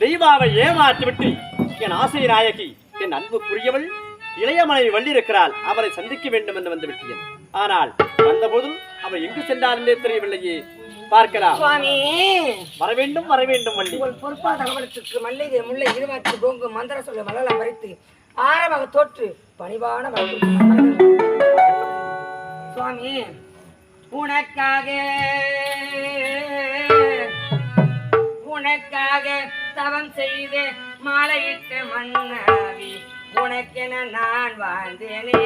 தெய்வாவை ஏமாற்றிவிட்டு என் ஆசை நாயகி என் அன்புக்குரியவள் இளையமலை வள்ளி இருக்கிறாள். அவரை சந்திக்க வேண்டும் என்று வந்து விட்டேன். ஆனால் வந்தபோதும் அவர் எங்கு சென்றார் என்றே தெரியவில்லையே. பார்க்கலாம். வர வேண்டும் வர வேண்டும் வள்ளி. பொறுப்பா தகவலுக்கு மல்லிகை முல்லை இருவாச்சு கோங்கு மந்திர சொல்ல மலலாம் மறைத்து ஆரமாக தோற்று பணிவான சுவாமி உனக்காக தவம் செய்து மாலையிட்ட மன்னவி உனக்கென நான் வாழ்ந்தேனே.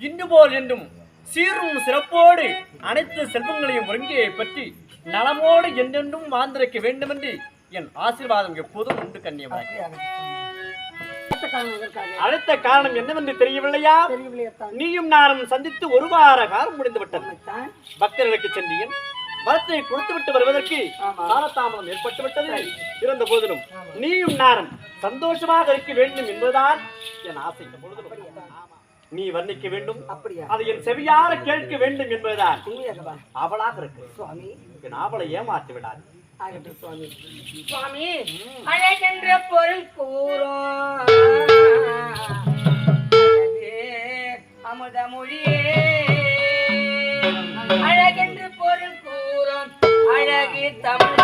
இன்று போல் என்றும் சீரும் சிறப்போடு அனைத்து செல்வங்களையும் ஒருங்கே பற்றி நலமோடு என்றென்றும் வாழ்ந்திருக்க வேண்டும் என்று என் ஆசீர்வாதம் எப்போதும் உண்டு கண்ணியவராக. அடுத்த காரணம் என்னவென்று தெரியவில்லையா? நீயும் நானும் சந்தித்து ஒரு வார காலம் முடிந்து விட்டது. பக்தர்களுக்கு சென்றேன். வரத்தை கொடுத்துவிட்டு வருவதற்கு காலதாமதம் ஏற்பட்டு விட்டது. இருந்த போதிலும் நீயும் நானும் சந்தோஷமாக இருக்க வேண்டும் என்பதுதான் என் ஆசை. நீ வர்ணிக்க வேண்டும், அதை என் செவியார கேட்க வேண்டும் என்பதுதான் அவளாக இருக்கு. சுவாமி, அவளை ஏமாற்றி விடாது. சுவாமி, அழகென்ற பொருள் கூறும் அமுத மொழியே, அழகென்று பொருள் கூறும் அழகு தமிழ்